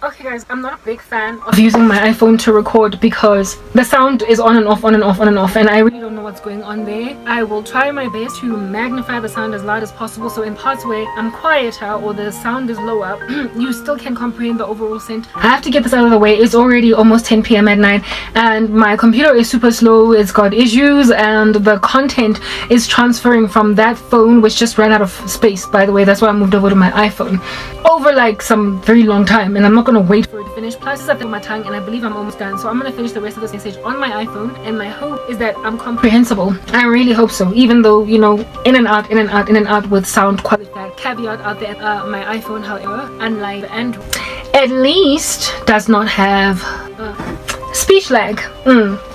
Okay guys, I'm not a big fan of using my iPhone to record because the sound is on and off, on and off, on and off, and I really don't know what's going on there. I will try my best to magnify the sound as loud as possible, so in parts where I'm quieter or the sound is lower, you still can comprehend the overall scent. I have to get this out of the way. It's already almost 10 p.m. at night and my computer is super slow. It's got issues and the content is transferring from that phone, which just ran out of space, by the way. That's why I moved over to my iPhone over like some very long time, and I'm not gonna wait for it to finish. Plus, it's up on my tongue and I believe I'm almost done, so I'm gonna finish the rest of this message on my iPhone, and my hope is that I'm comprehensible. I really hope so, even though, you know, in and out, in and out, in and out with sound quality. That caveat out there, my iPhone, however, unlike Android, at least does not have speech lag.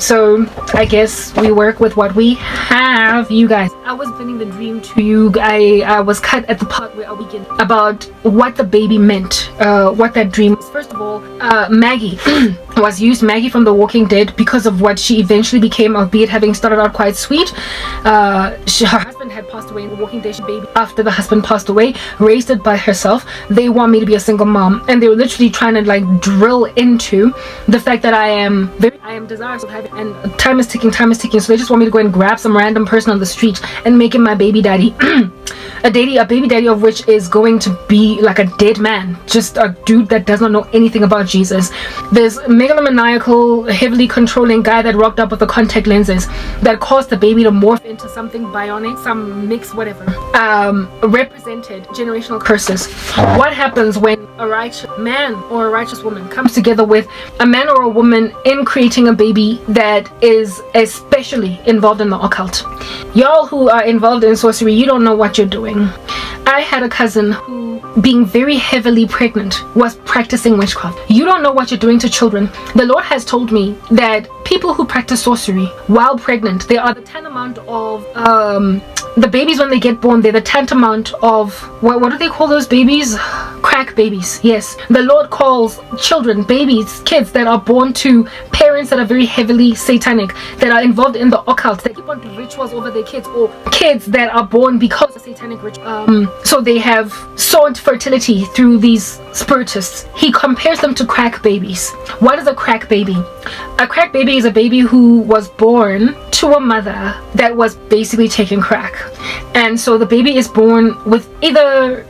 So I guess we work with what we have, you guys. I was bending the dream to you. I was cut at the part where I begin about what the baby meant, what that dream was. First of all, Maggie was used, Maggie from The Walking Dead, because of what she eventually became, albeit having started out quite sweet. Her husband had passed away in The Walking Dead. Baby, after the husband passed away, raised it by herself. They want me to be a single mom, and they were literally trying to like drill into the fact that I am desirous of having, and time is ticking, so they just want me to go and grab some random person on the street and make him my baby daddy. a baby daddy of which is going to be like a dead man, just a dude that does not know anything about Jesus. This megalomaniacal, heavily controlling guy that rocked up with the contact lenses that caused the baby to morph into something bionic, some mix, whatever, represented generational curses. What happens when a righteous man or a righteous woman comes together with a man or a woman in creating a baby that is especially involved in the occult? Y'all who are involved in sorcery, you don't know what you're doing. I had a cousin who, being very heavily pregnant, was practicing witchcraft. You don't know what you're doing to children. The Lord has told me that people who practice sorcery while pregnant, they are the tantamount of the babies when they get born. They're the tantamount of what do they call those babies? Crack babies. Yes, the Lord calls children, babies, kids that are born to parents that are very heavily satanic, that are involved in the occult, that keep on doing rituals over their kids, or kids that are born because of satanic ritual. So they have sought fertility through these spiritists. He compares them to crack babies. What is a crack baby? A crack baby is a baby who was born to a mother that was basically taking crack, and so the baby is born with either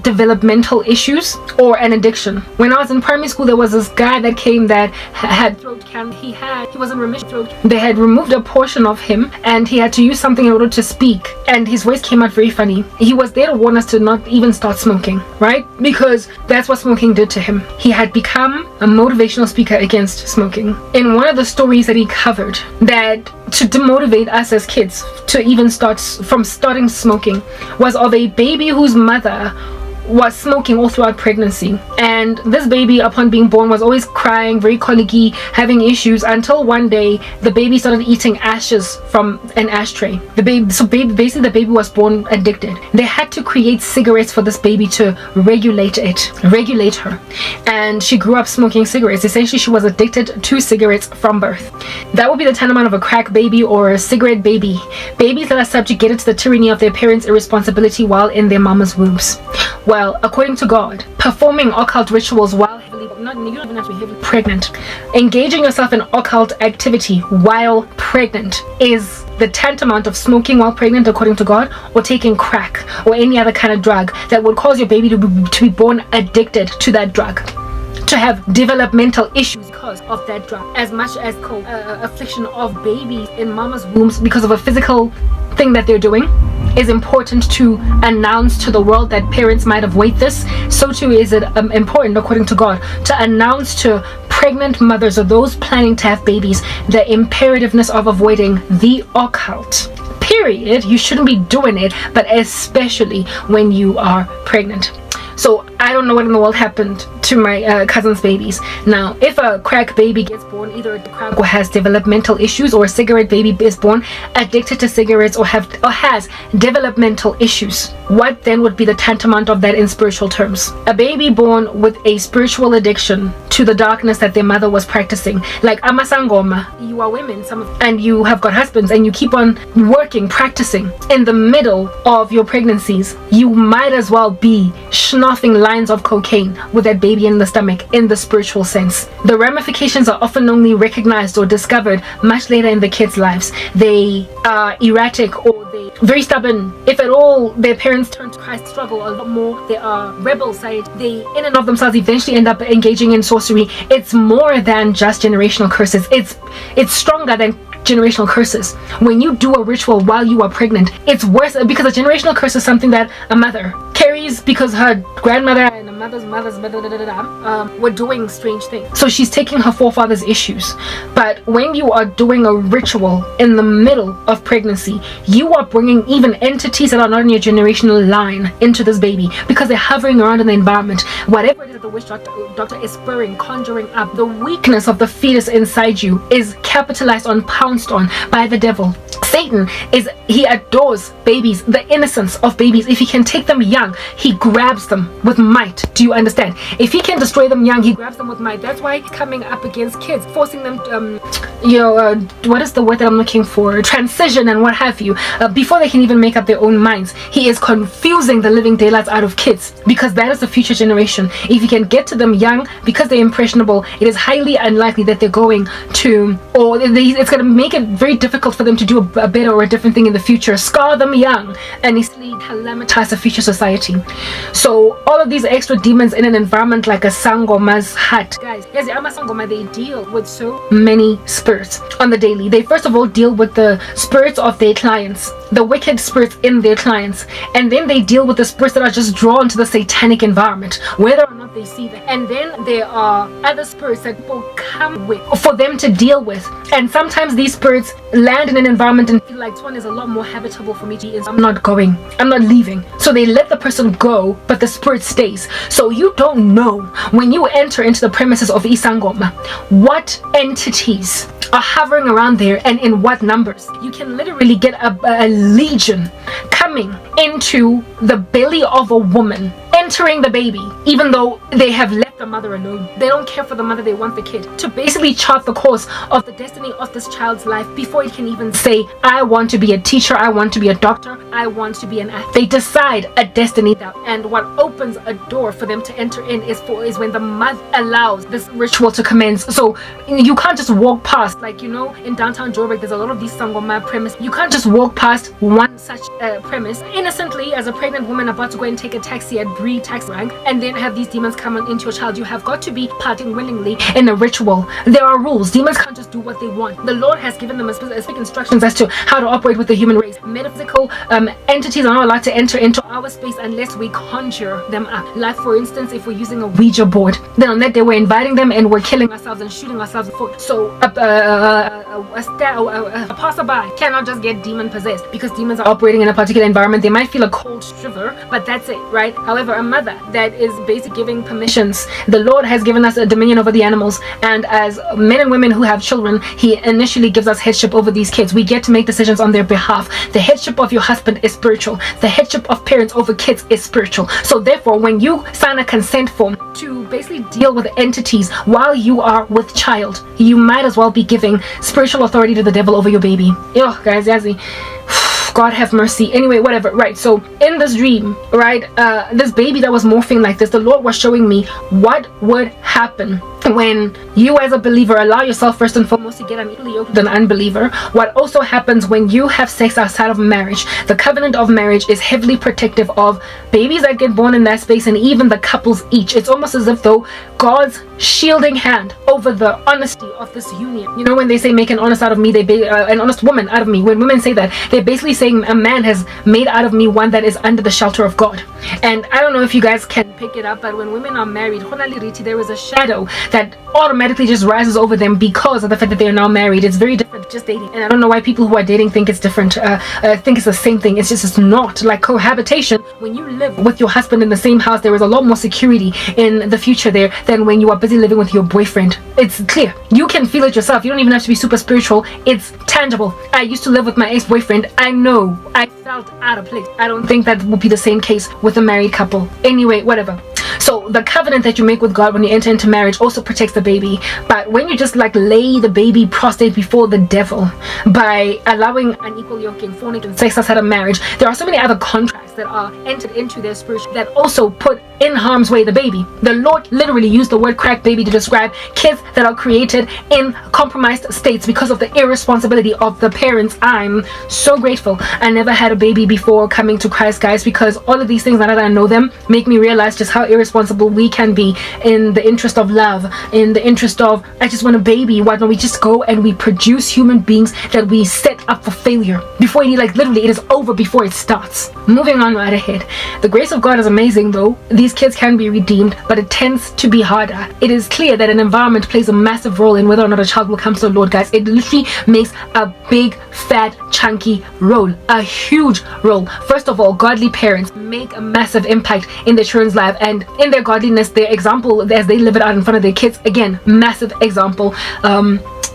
developmental issues or an addiction. When I was in primary school, there was this guy that came that had throat cancer. He was in remission throat. They had removed a portion of him and he had to use something in order to speak, and his voice came out very funny. He was there to warn us to not even start smoking, right? Because that's what smoking did to him. He had become a motivational speaker against smoking. In one of the stories that he covered, that to demotivate us as kids to even starting smoking, was of a baby whose mother was smoking all throughout pregnancy, and this baby, upon being born, was always crying, very colicky, having issues, until one day the baby started eating ashes from an ashtray. Basically the baby was born addicted. They had to create cigarettes for this baby to regulate her, and she grew up smoking cigarettes. Essentially, she was addicted to cigarettes from birth. That would be the tantamount of a crack baby or a cigarette baby. Babies that are subjugated to the tyranny of their parents' irresponsibility while in their mama's wombs. Well, according to God, performing occult rituals while you don't even have to be heavily pregnant, engaging yourself in occult activity while pregnant, is the tantamount of smoking while pregnant, according to God, or taking crack or any other kind of drug that would cause your baby to be born addicted to that drug, to have developmental issues because of that drug, as much as affliction of babies in mama's wombs because of a physical thing that they're doing. Is important to announce to the world that parents might avoid this. So too is it important, according to God, to announce to pregnant mothers or those planning to have babies the imperativeness of avoiding the occult. Period. You shouldn't be doing it, but especially when you are pregnant. So I don't know what in the world happened to my cousin's babies. Now, if a crack baby gets born either a crack or has developmental issues, or a cigarette baby is born addicted to cigarettes or has developmental issues, what then would be the tantamount of that in spiritual terms? A baby born with a spiritual addiction to the darkness that their mother was practicing. Like amasangoma, you are women, and you have got husbands, and you keep on working, practicing in the middle of your pregnancies. You might as well be schnoffing lines of cocaine with that baby in the stomach, in the spiritual sense. The ramifications are often only recognized or discovered much later in the kids' lives. They are erratic, or they very stubborn. If at all their parents turn to Christ, struggle a lot more. They are rebel side. They in and of themselves eventually end up engaging in sorcery. It's more than just generational curses. It's stronger than generational curses. When you do a ritual while you are pregnant, it's worse, because a generational curse is something that a mother carries because her grandmother and a mother's were doing strange things. So she's taking her forefathers' issues. But when you are doing a ritual in the middle of pregnancy, you are bringing even entities that are not in your generational line into this baby, because they're hovering around in the environment. Whatever it is that the witch doctor is spurring, conjuring up, the weakness of the fetus inside you is capitalized on, pounced on by the devil. Satan he adores babies, the innocence of babies. If he can take them young, he grabs them with might. Do you understand? If he can destroy them young, he grabs them with might. That's why he's coming up against kids, forcing them what is the word that I'm looking for, transition and what have you, before they can even make up their own minds. He is confusing the living daylights out of kids, because that is the future generation. If you can get to them young, because they're impressionable, it is highly unlikely that they're going to, or it's going to make it very difficult for them to do a better or a different thing in the future. Scar them young and easily calamitize the future society. So all of these extra demons in an environment like a sangoma's hut, guys, yes, amasangoma, they deal with so many spirits on the daily. They first of all deal with the spirits of their clients, the wicked spirits in their clients, and then they deal with the spirits that are just drawn to the satanic environment, whether or not they see them. And then there are other spirits that people come with for them to deal with, and sometimes these spirits land in an environment and feel like this one is a lot more habitable for me to be in. I'm not going, I'm not leaving. So they let the person go, but the spirit stays. So you don't know, when you enter into the premises of Isangoma, what entities are hovering around there and in what numbers. You can literally get a legion coming into the belly of a woman, entering the baby, even though they have left the mother alone. They don't care for the mother, they want the kid, to basically chart the course of the destiny of this child's life before it can even say, I want to be a teacher, I want to be a doctor, I want to be an athlete. They decide a destiny that, and what opens a door for them to enter in is when the mother allows this ritual to commence. So you can't just walk past, like, you know, in downtown Joburg there's a lot of these sangoma premises. You can't just walk past one such premise innocently as a pregnant woman about to go and take a taxi at Bree taxi rank, and then have these demons come into your child. You have got to be parting willingly in a ritual. There are rules. Demons can't just do what they want. The Lord has given them specific instructions as to how to operate with the human race. Metaphysical entities are not allowed to enter into our space unless we conjure them up. Like, for instance, if we're using a Ouija board, then on that day we're inviting them and we're killing ourselves and shooting ourselves in the foot. So a passerby cannot just get demon possessed because demons are operating in a particular environment. They might feel a cold shiver, but that's it, right? However, a mother that is basically giving permissions, the Lord has given us a dominion over the animals, and as men and women who have children, he initially gives us headship over these kids. We get to make decisions on their behalf. The headship of your husband is spiritual. The headship of parents over kids is spiritual. So therefore, when you sign a consent form to basically deal with entities while you are with child, you might as well be giving spiritual authority to the devil over your baby. Yo, guys, Yazzie. God have mercy. Anyway, whatever. Right, so in this dream, right, this baby that was morphing like this, the Lord was showing me what would happen when you as a believer allow yourself first and foremost to get unequally yoked with an unbeliever. What also happens when you have sex outside of marriage. The covenant of marriage is heavily protective of babies that get born in that space, and even the couples each. It's almost as if though God's shielding hand over the honesty of this union. You know, when they say make an honest out of me, an honest woman out of me, when women say that, they're basically saying a man has made out of me one that is under the shelter of God. And I don't know if you guys can pick it up, but when women are married, there is a shadow that automatically just rises over them because of the fact that they are now married. It's very different just dating, and I don't know why people who are dating think it's different. Think it's the same thing. It's not. Like cohabitation, when you live with your husband in the same house, there is a lot more security in the future there than when you are busy living with your boyfriend. It's clear. You can feel it yourself. You don't even have to be super spiritual. It's tangible. I used to live with my ex-boyfriend. I know I felt out of place. I don't think that would be the same case with a married couple. Anyway, whatever. So the covenant that you make with God when you enter into marriage also protects the baby. But when you just like lay the baby prostrate before the devil by allowing unequal yoking, fornicating, and sex outside of marriage, there are so many other contracts that are entered into their spiritual that also put in harm's way the baby. The Lord literally used the word crack baby to describe kids that are created in compromised states because of the irresponsibility of the parents. I'm so grateful I never had a baby before coming to Christ, guys, because all of these things, now that I know them, make me realize just how irresponsible we can be in the interest of love, in the interest of I just want a baby. Why don't we just go and we produce human beings that we set up for failure before it, like literally it is over before it starts. Moving on right ahead. The grace of God is amazing though. These kids can be redeemed, but it tends to be harder. It is clear that an environment plays a massive role in whether or not a child will come to the Lord, guys. It literally makes a big, fat, chunky role, a huge role. First of all, godly parents make a massive impact in their children's life, and in their godliness, their example as they live it out in front of their kids, again, massive example.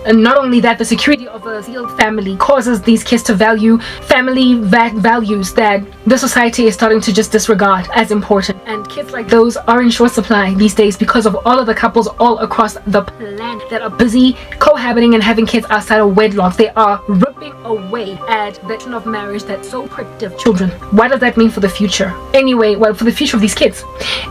And not only that, the security of a healed family causes these kids to value family values that the society is starting to just disregard as important. And kids like those are in short supply these days because of all of the couples all across the planet that are busy cohabiting and having kids outside of wedlock. They are ripping away at the vision of marriage that's so predictive children. What does that mean for the future? Anyway, well, for the future of these kids.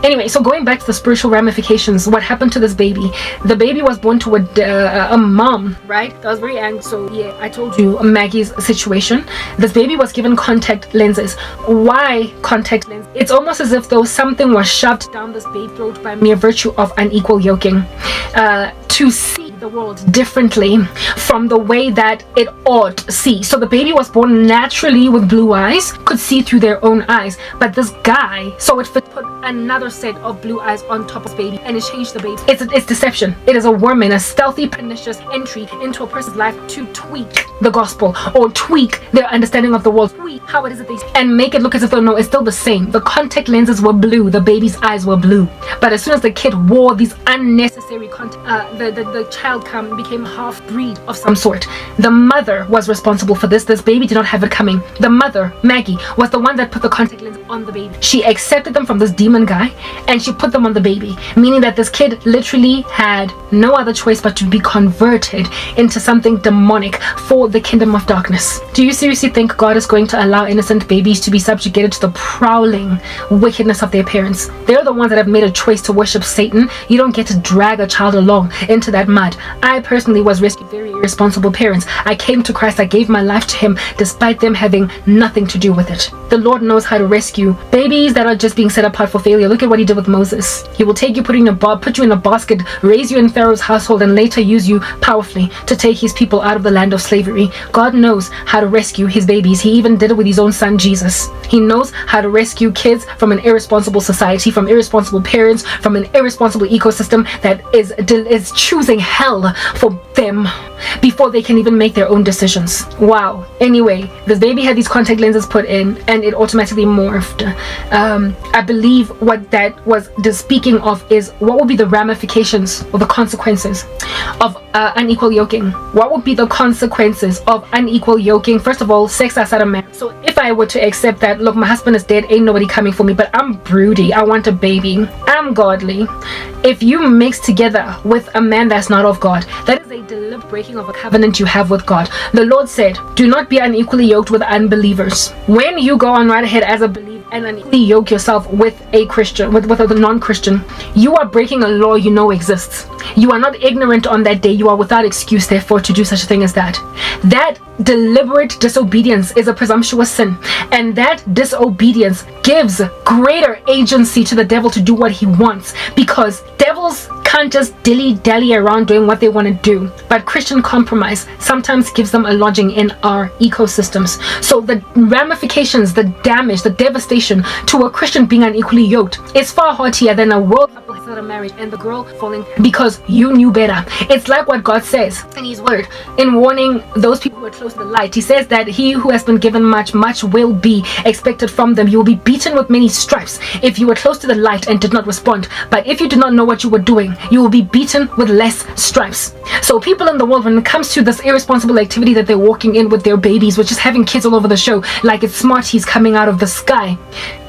Anyway, so going back to the spiritual ramifications, what happened to this baby? The baby was born to a mom, right? That was very angry. So yeah, I told you Maggie's situation. This baby was given contact lenses. Why contact lenses? It's almost as if though something was shoved down this baby's throat by mere virtue of unequal yoking, to see the world differently from the way that it ought to see. So the baby was born naturally with blue eyes, could see through their own eyes, but this guy saw it fit, put another set of blue eyes on top of the baby, and it changed the baby. It's deception. It is a worm, a stealthy, pernicious entry into a person's life to tweak the gospel or tweak their understanding of the world, tweak how it is that they see, and make it look as if though no, it's still the same. The contact lenses were blue, the baby's eyes were blue, but as soon as the kid wore these unnecessary contact, the child became half breed of some sort. The mother was responsible for this. This baby did not have it coming. The mother, Maggie, was the one that put the contact lens on the baby. She accepted them from this demon guy and she put them on the baby, meaning that this kid literally had no other choice but to be converted into something demonic for the kingdom of darkness. Do you seriously think God is going to allow innocent babies to be subjugated to the prowling wickedness of their parents? They're the ones that have made a choice to worship Satan. You don't get to drag a child along into that mud. I personally was rescued very irresponsible parents. I came to Christ. I gave my life to him despite them having nothing to do with it. The Lord knows how to rescue babies that are just being set apart for failure. Look at what he did with Moses. He will take you, put you in a basket, raise you in Pharaoh's household, and later use you powerfully to take his people out of the land of slavery. God knows how to rescue his babies. He even did it with his own son Jesus. He knows how to rescue kids from an irresponsible society, from irresponsible parents, from an irresponsible ecosystem that is choosing hell for them before they can even make their own decisions. Wow. Anyway, this baby had these contact lenses put in and it automatically morphed. I believe what that was speaking of is what would be the ramifications or the consequences of unequal yoking. What would be the consequences of unequal yoking? First of all, sex outside of marriage. So if I were to accept that, look, my husband is dead, ain't nobody coming for me, but I'm broody, I want a baby, I'm godly. If you mix together with a man that's not of God, that is a deliberate breaking of a covenant you have with God. The Lord said, do not be unequally yoked with unbelievers. When you go on right ahead as a believer and unequally yoke yourself with a Christian, with a non-Christian, you are breaking a law you know exists. You are not ignorant on that day. You are without excuse, therefore, to do such a thing as that. That deliberate disobedience is a presumptuous sin, and that disobedience gives greater agency to the devil to do what he wants, because devils can't just dilly-dally around doing what they want to do, but Christian compromise sometimes gives them a lodging in our ecosystems. So the ramifications, the damage, the devastation to a Christian being unequally yoked is far heartier than a world couple has a marriage and the girl falling because you knew better. It's like what God says in his word in warning those people who are close to the light. He says that he who has been given much, much will be expected from them. You will be beaten with many stripes if you were close to the light and did not respond. But if you did not know what you were doing, you will be beaten with less stripes. So people in the world, when it comes to this irresponsible activity that they're walking in with their babies, which is having kids all over the show like it's Smarties coming out of the sky,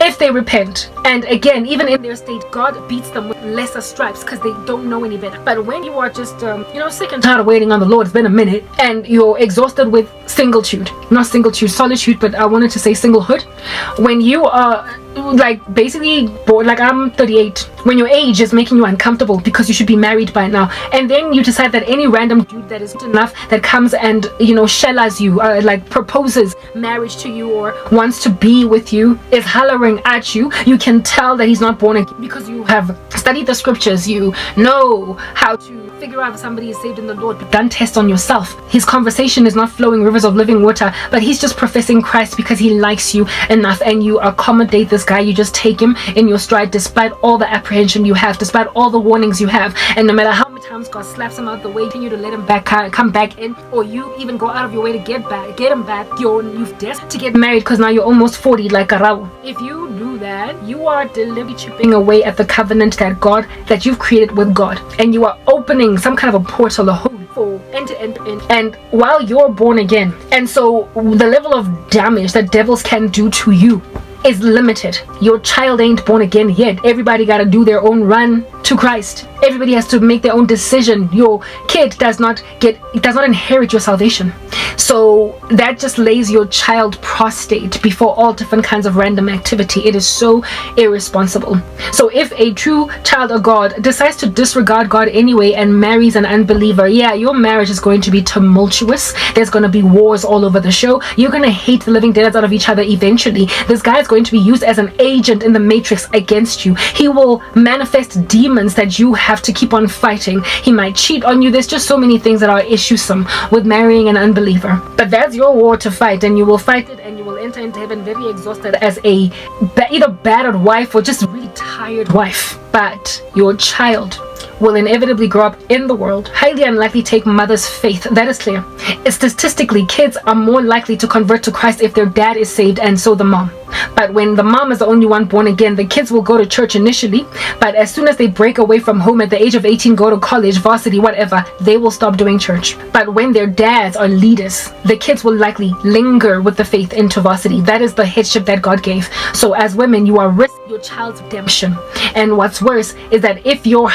if they repent, and again, even in their state, God beats them with lesser stripes because they don't know any better. But when you are just sick and tired of waiting on the Lord, it's been a minute, and you're exhausted with solitude, but I wanted to say singlehood. When you are basically bored, like I'm 38, when your age is making you uncomfortable because you should be married by now, and then you decide that any random dude that is good enough that comes and shellas you, proposes marriage to you or wants to be with you, is hollering at you, you can tell that he's not born again because you have studied the scriptures, you know how to figure out if somebody is saved in the Lord. Done test on yourself. His conversation is not flowing rivers of living water, but he's just professing Christ because he likes you enough, and you accommodate this guy. You just take him in your stride despite all the apprehension you have, despite all the warnings you have, and no matter how many times God slaps him out the way, continue to let him come back in, or you even go out of your way to get him back. You've desperate to get married because now you're almost 40 like Arau. If you do that, you are deliberately chipping away at the covenant that you've created with God, and you are opening some kind of a portal, a hole for and while you're born again. And so the level of damage that devils can do to you is limited. Your child ain't born again yet. Everybody gotta do their own run to Christ. Everybody has to make their own decision. Your kid does not inherit your salvation. So that just lays your child prostrate before all different kinds of random activity. It is so irresponsible. So if a true child of God decides to disregard God anyway and marries an unbeliever, yeah, your marriage is going to be tumultuous. There's going to be wars all over the show. You're going to hate the living daylights out of each other eventually. This guy is going to be used as an agent in the matrix against you. He will manifest demons that you have to keep on fighting. He might cheat on you. There's just so many things that are issuesome with marrying an unbeliever. But that's your war to fight, and you will fight it, and you will enter into heaven very exhausted as a either battered wife or just a really tired wife. But your child will inevitably grow up in the world, highly unlikely to take mother's faith. That is clear. Statistically, kids are more likely to convert to Christ if their dad is saved, and so the mom. But when the mom is the only one born again, the kids will go to church initially, but as soon as they break away from home at the age of 18, go to college, varsity, whatever, they will stop doing church. But when their dads are leaders, the kids will likely linger with the faith into varsity. That is the headship that God gave. So as women, you are risking your child's redemption. And what's worse is that if your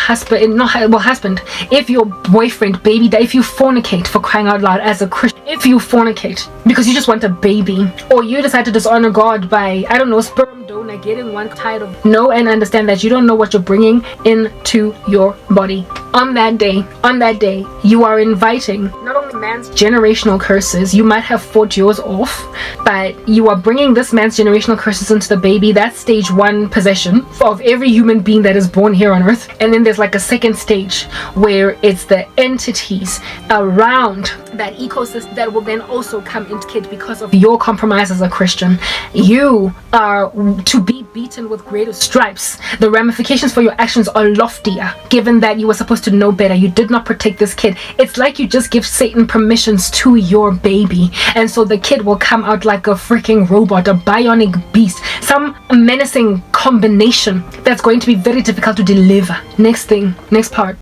if your boyfriend, baby, if you fornicate, for crying out loud, as a Christian, if you fornicate because you just want a baby, or you decide to dishonor God by, I don't know, sperm donor, getting one tired of, know and understand that you don't know what you're bringing into your body. On that day, you are inviting not only man's generational curses, you might have fought yours off, but you are bringing this man's generational curses into the baby. That's stage 1 possession of every human being that is born here on earth. And then there's like a second stage where it's the entities around that ecosystem that will then also come into kid because of your compromise as a Christian. You are to be beaten with greater stripes. The ramifications for your actions are loftier, given that you were supposed to know better. You did not protect this kid. It's like you just give Satan permissions to your baby, and so the kid will come out like a freaking robot, a bionic beast, some menacing combination that's going to be very difficult to deliver. Next part.